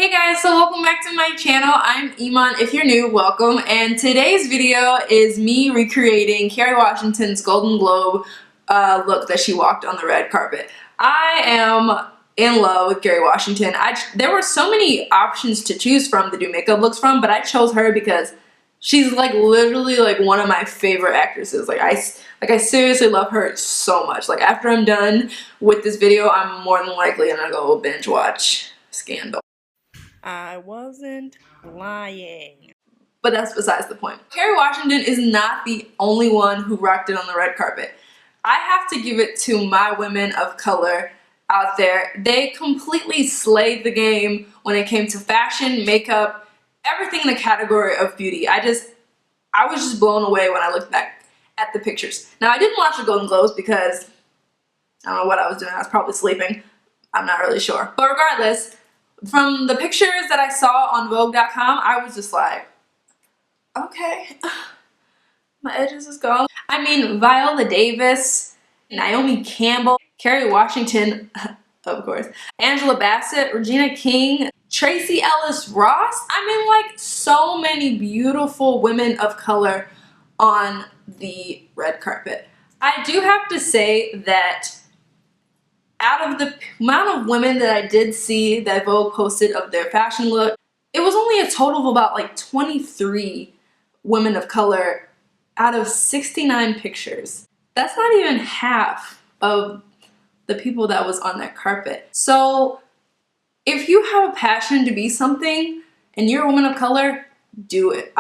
Hey guys, so welcome back to my channel. I'm Iman. If you're new, welcome. And today's video is me recreating Kerry Washington's Golden Globe look that she walked on the red carpet. I am in love with Kerry Washington. There were so many options to choose from to do makeup looks from, but I chose her because she's like literally like one of my favorite actresses. Like I seriously love her so much. Like after I'm done with this video, I'm more than likely gonna go binge watch Scandal. I wasn't lying. But that's besides the point. Kerry Washington is not the only one who rocked it on the red carpet. I have to give it to my women of color out there. They completely slayed the game when it came to fashion, makeup, everything in the category of beauty. I was just blown away when I looked back at the pictures. Now, I didn't watch the Golden Globes because I don't know what I was doing. I was probably sleeping. I'm not really sure. But regardless, from the pictures that I saw on Vogue.com, I was just like, okay, my edges is gone. I mean, Viola Davis, Naomi Campbell, Kerry Washington, of course, Angela Bassett, Regina King, Tracee Ellis Ross. I mean, like, so many beautiful women of color on the red carpet. I do have to say that out of the amount of women that I did see that Vogue posted of their fashion look, it was only a total of about like 23 women of color out of 69 pictures. That's not even half of the people that was on that carpet. So if you have a passion to be something and you're a woman of color, do it.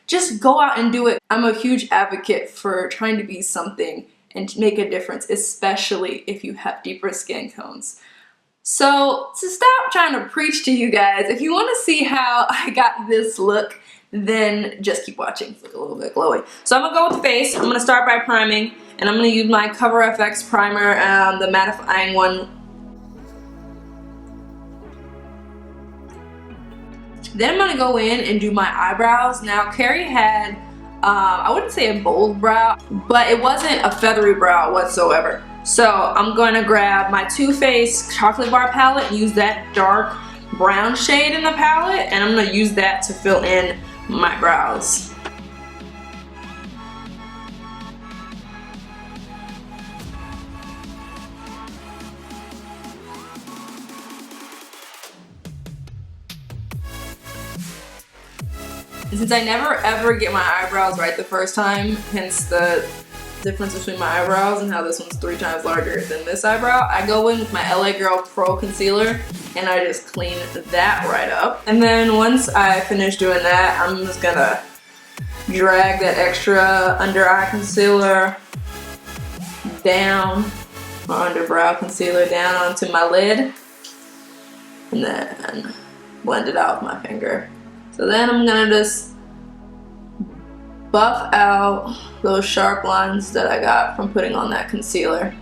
Just go out and do it. I'm a huge advocate for trying to be something and make a difference, especially if you have deeper skin tones. So to stop trying to preach to you guys, if you want to see how I got this look, then just keep watching. It's like a little bit glowy. So I'm gonna go with the face. I'm gonna start by priming, and I'm gonna use my Cover FX primer, the mattifying one. Then I'm gonna go in and do my eyebrows. Now Kerry had I wouldn't say a bold brow, but it wasn't a feathery brow whatsoever. So I'm going to grab my Too Faced chocolate bar palette and use that dark brown shade in the palette, and I'm going to use that to fill in my brows. And since I never ever get my eyebrows right the first time, hence the difference between my eyebrows and how this one's 3 times larger than this eyebrow, I go in with my LA Girl Pro Concealer and I just clean that right up. And then once I finish doing that, I'm just gonna drag that extra under eye concealer down, or underbrow concealer down onto my lid, and then blend it out with my finger. So then I'm gonna just buff out those sharp lines that I got from putting on that concealer.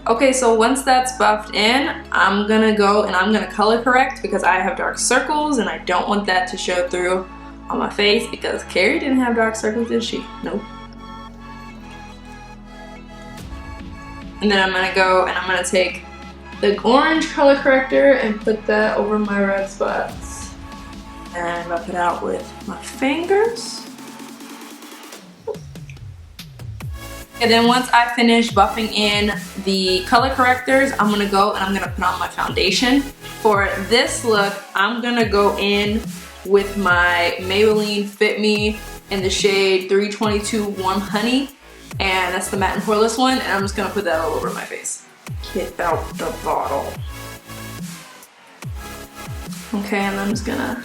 Okay, so once that's buffed in, I'm gonna go and I'm gonna color correct because I have dark circles and I don't want that to show through on my face, because Kerry didn't have dark circles, did she? Nope. And then I'm gonna go and I'm gonna take the orange color corrector and put that over my red spots. And buff it out with my fingers. And then once I finish buffing in the color correctors, I'm gonna go and I'm gonna put on my foundation. For this look, I'm gonna go in with my Maybelline Fit Me in the shade 322 Warm Honey. And that's the matte and poreless one. And I'm just gonna put that all over my face. Get out the bottle. Okay, and I'm just gonna,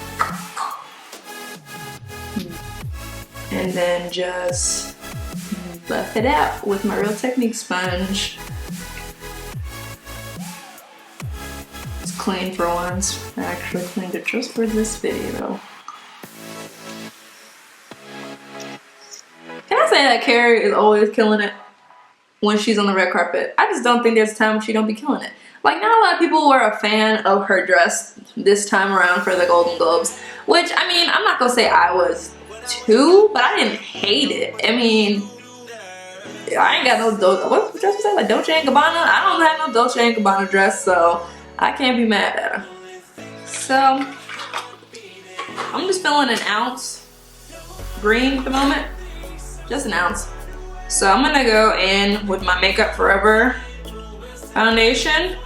and then just buff it out with my Real Technique sponge. It's clean for once. I actually cleaned it just for this video. Can I say that Kerry is always killing it when she's on the red carpet? I just don't think there's a time when she don't be killing it. Like, not a lot of people were a fan of her dress this time around for the Golden Globes, which, I mean, I'm not gonna say I was too, but I didn't hate it. I mean, I ain't got no what dress was that, like Dolce & Gabbana? I don't have no Dolce & Gabbana dress, so I can't be mad at her. So I'm just feeling an ounce green at the moment, just an ounce. So I'm gonna go in with my Makeup Forever foundation,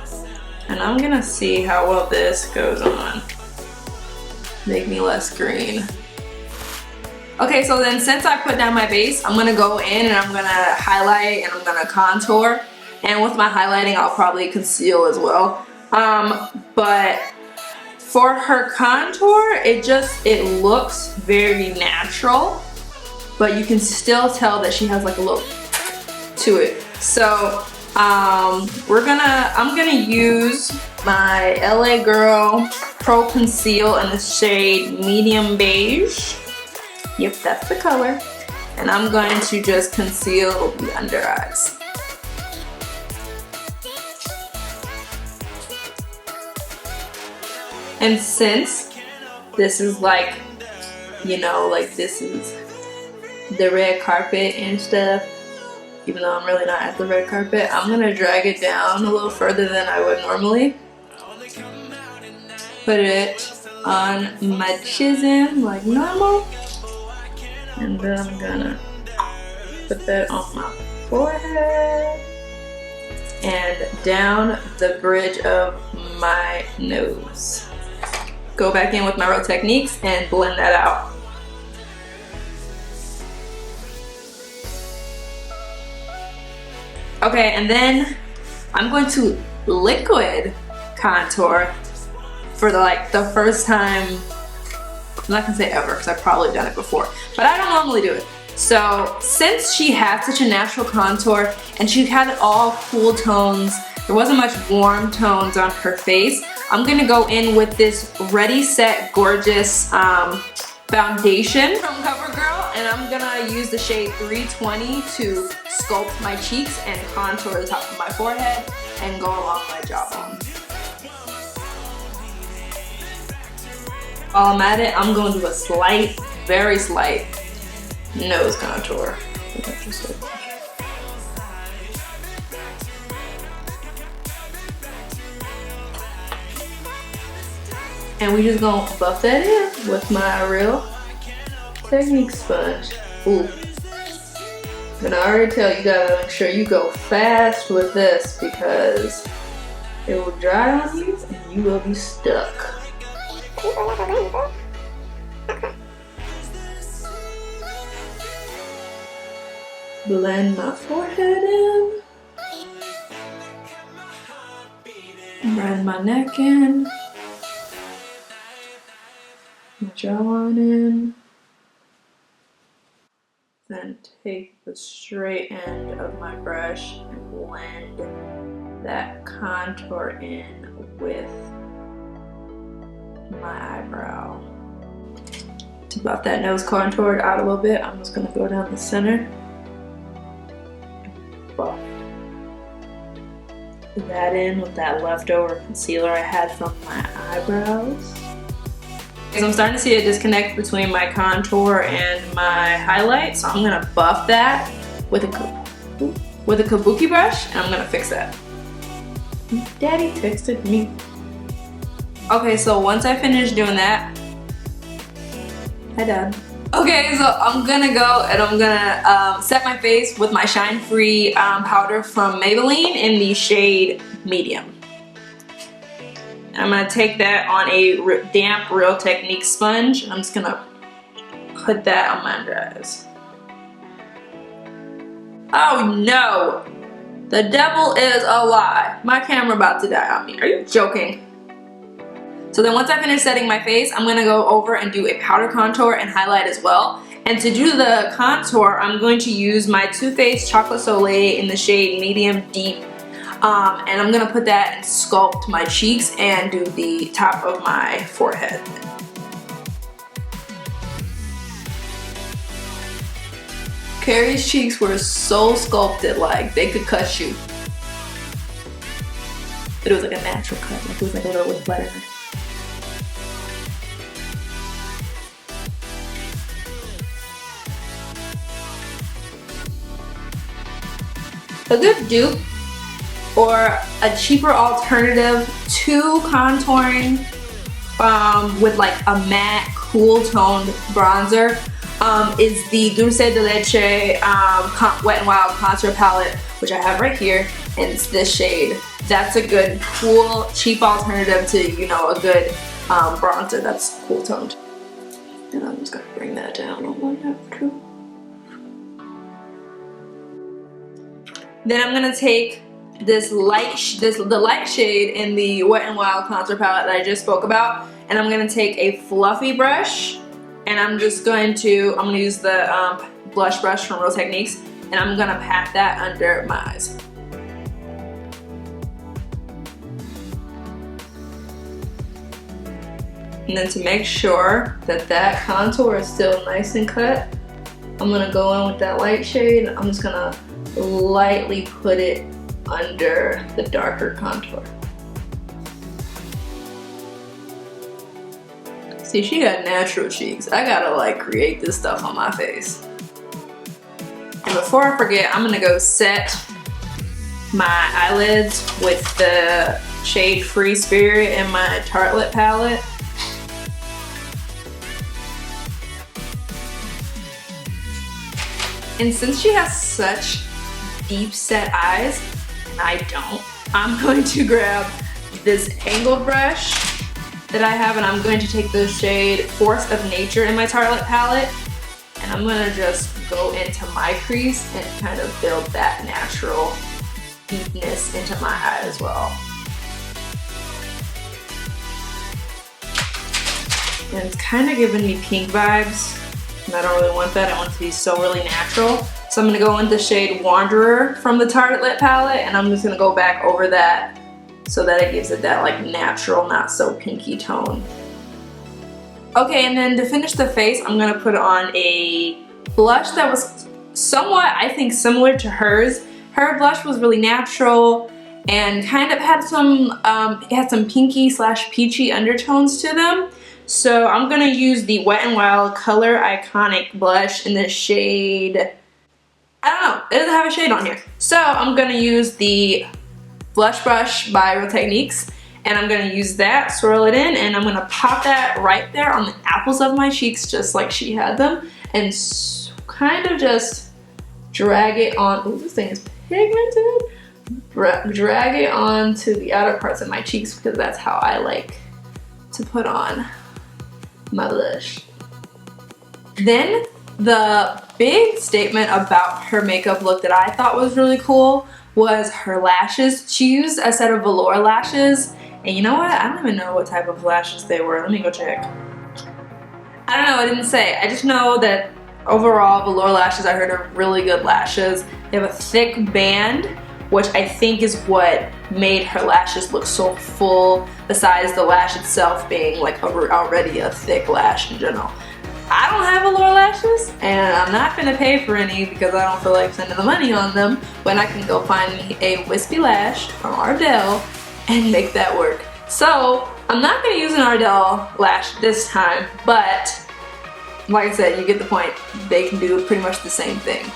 and I'm gonna see how well this goes on. Make me less green. Okay, so then since I put down my base, I'm gonna go in and I'm gonna highlight and I'm gonna contour. And with my highlighting, I'll probably conceal as well. But for her contour, it looks very natural, but you can still tell that she has like a look to it. So I'm gonna use my LA Girl Pro Conceal in the shade Medium Beige. Yep, that's the color. And I'm going to just conceal the under eyes. And since this is like, you know, like this is the red carpet and stuff, even though I'm really not at the red carpet, I'm gonna drag it down a little further than I would normally. Put it on my chism like normal. And then I'm gonna put that on my forehead and down the bridge of my nose. Go back in with my Real Techniques and blend that out. Okay, and then I'm going to liquid contour for the first time. I'm not gonna say ever because I've probably done it before, but I don't normally do it. So since she had such a natural contour and she had all cool tones, there wasn't much warm tones on her face, I'm gonna go in with this Ready Set Gorgeous foundation from CoverGirl, and I'm gonna use the shade 320 to sculpt my cheeks and contour the top of my forehead and go along my jawbone. While I'm at it, I'm going to do a slight, very slight nose contour. And we just gonna buff that in with my Real Techniques sponge. Ooh. And I already tell you, gotta make sure you go fast with this because it will dry on you and you will be stuck. Blend my forehead in. Blend my neck in. My jawline in. Then take the straight end of my brush and blend that contour in with my eyebrow. To buff that nose contoured out a little bit, I'm just going to go down the center. Buff that in with that leftover concealer I had from my eyebrows. So I'm starting to see a disconnect between my contour and my highlight, so I'm gonna buff that with a kabuki brush, and I'm gonna fix that. Daddy texted me. Okay, so once I finish doing that, hi Dad. Okay, so I'm gonna go and I'm gonna set my face with my Shine Free powder from Maybelline in the shade Medium. I'm gonna take that on a damp Real Techniques sponge. I'm just gonna put that on my under eyes. Oh no! The devil is a lie. My camera about to die on me. Are you joking? So then once I finish setting my face, I'm gonna go over and do a powder contour and highlight as well. And to do the contour, I'm going to use my Too Faced Chocolate Soleil in the shade Medium Deep. And I'm gonna put that and sculpt my cheeks and do the top of my forehead. Kerry's cheeks were so sculpted, like they could cut you. But it was like a natural cut, like it was like a little with butter. A good dupe or a cheaper alternative to contouring with like a matte, cool toned bronzer is the Dulce de Leche Wet n Wild Contour Palette, which I have right here, and it's this shade. That's a good, cool, cheap alternative to, you know, a good bronzer that's cool toned. And I'm just gonna bring that down on one half too. Then I'm gonna take the light shade in the Wet n Wild Contour Palette that I just spoke about, and I'm gonna take a fluffy brush, and I'm gonna use the blush brush from Real Techniques, and I'm gonna pat that under my eyes. And then to make sure that that contour is still nice and cut, I'm gonna go in with that light shade. I'm just gonna lightly put it under the darker contour. See, she got natural cheeks. I gotta like create this stuff on my face. And before I forget, I'm gonna go set my eyelids with the shade Free Spirit in my Tartelette palette. And since she has such deep set eyes, and I don't, I'm going to grab this angled brush that I have, and I'm going to take the shade Force of Nature in my Tartelette palette, and I'm gonna just go into my crease and kind of build that natural deepness into my eye as well. And it's kind of giving me pink vibes, and I don't really want that. I want it to be so really natural. So I'm gonna go in the shade Wanderer from the Tartelette palette, and I'm just gonna go back over that so that it gives it that like natural, not so pinky tone. Okay, and then to finish the face, I'm gonna put on a blush that was somewhat, I think, similar to hers. Her blush was really natural and kind of had some, it had some pinky slash peachy undertones to them. So I'm gonna use the Wet n Wild Color Iconic blush in the shade, I don't know, it doesn't have a shade on here. So I'm gonna use the blush brush by Real Techniques, and I'm gonna use that, swirl it in, and I'm gonna pop that right there on the apples of my cheeks just like she had them, and kind of just drag it on. Ooh, this thing is pigmented. Drag it onto the outer parts of my cheeks because that's how I like to put on my blush. Then the big statement about her makeup look that I thought was really cool was her lashes. She used a set of velour lashes, and you know what? I don't even know what type of lashes they were. Let me go check. I don't know, I didn't say. I just know that overall velour lashes, I heard, are really good lashes. They have a thick band, which I think is what made her lashes look so full, besides the lash itself being like already a thick lash in general. I don't have velour lashes, and I'm not gonna pay for any because I don't feel like spending the money on them, when I can go find me a wispy lash from Ardell and make that work. So I'm not gonna use an Ardell lash this time, but like I said, you get the point. They can do pretty much the same thing.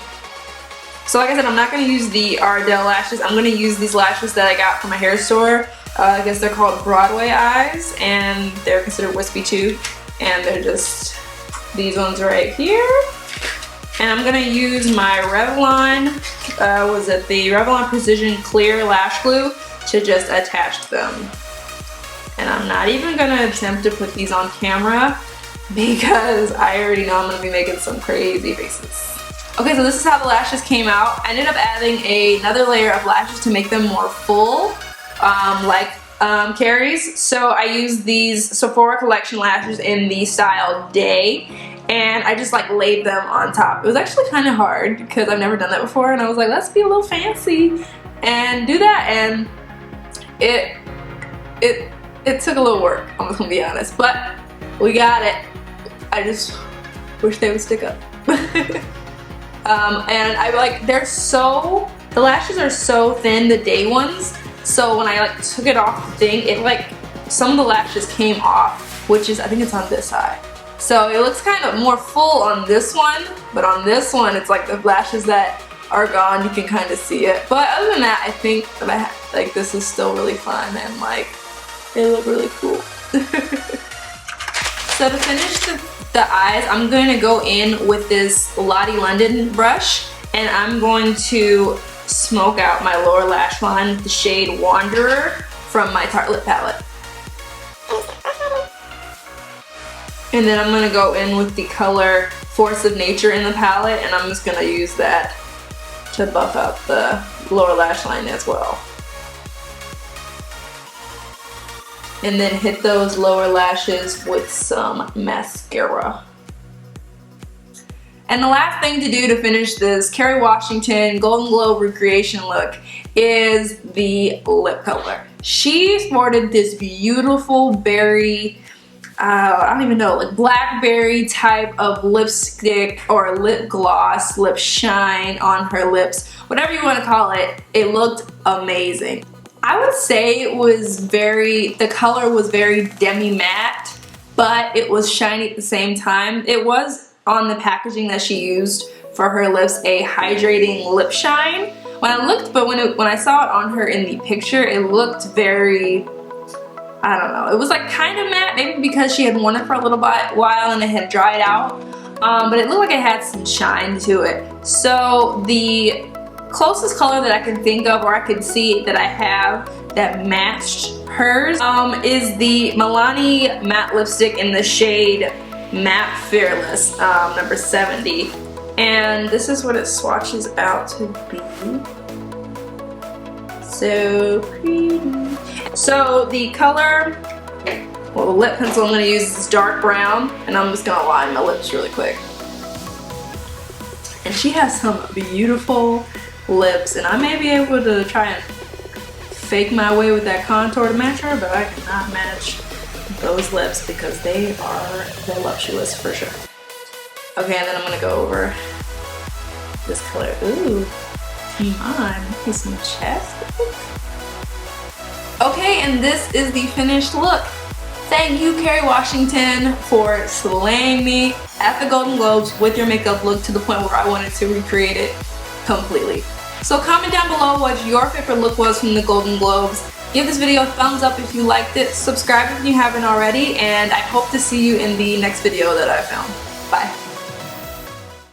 So like I said, I'm not gonna use the Ardell lashes. I'm gonna use these lashes that I got from a hair store. I guess they're called Broadway eyes, and they're considered wispy too. And they're just these ones right here. And I'm gonna use my Revlon, the Revlon Precision Clear Lash Glue to just attach them. And I'm not even gonna attempt to put these on camera because I already know I'm gonna be making some crazy faces. Okay, so this is how the lashes came out. I ended up adding another layer of lashes to make them more full, like Kerry's. So I used these Sephora Collection lashes in the style Day, and I just like laid them on top. It was actually kind of hard because I've never done that before, and I was like, let's be a little fancy and do that, and it took a little work, I'm just gonna be honest, but we got it. I just wish they would stick up. And I like, the lashes are so thin, the Day ones, so when I like took it off the thing, it like, some of the lashes came off, which is, I think it's on this side. So it looks kind of more full on this one, but on this one, it's like the lashes that are gone, you can kind of see it. But other than that, I think that like this is still really fun and like they look really cool. So to finish the eyes, I'm going to go in with this Lottie London brush, and I'm going to smoke out my lower lash line with the shade Wanderer from my Tarte lip palette. And then I'm going to go in with the color Force of Nature in the palette, and I'm just going to use that to buff up the lower lash line as well. And then hit those lower lashes with some mascara. And the last thing to do to finish this Kerry Washington Golden Globe recreation look is the lip color. She sported this beautiful berry, I don't even know, like blackberry type of lipstick or lip gloss, lip shine on her lips, whatever you want to call it. It looked amazing. I would say it was the color was very demi-matte, but it was shiny at the same time. It was on the packaging that she used for her lips, a hydrating lip shine. When I saw it on her in the picture, it looked very, I don't know, it was like kind of matte, maybe because she had worn it for a little while and it had dried out, but it looked like it had some shine to it. So the closest color that I can think of, or I could see that I have that matched hers, is the Milani matte lipstick in the shade Matte Fearless, number 70. And this is what it swatches out to be. So pretty. So the color, well, the lip pencil I'm going to use is dark brown, and I'm just going to line my lips really quick. And she has some beautiful lips, and I may be able to try and fake my way with that contour to match her, but I cannot match those lips because they are voluptuous for sure. Okay, and then I'm gonna go over this color. Ooh, come on, need some chest. Okay, and this is the finished look. Thank you, Kerry Washington, for slaying me at the Golden Globes with your makeup look to the point where I wanted to recreate it completely. So comment down below what your favorite look was from the Golden Globes. Give this video a thumbs up if you liked it, subscribe if you haven't already, and I hope to see you in the next video that I film. Bye.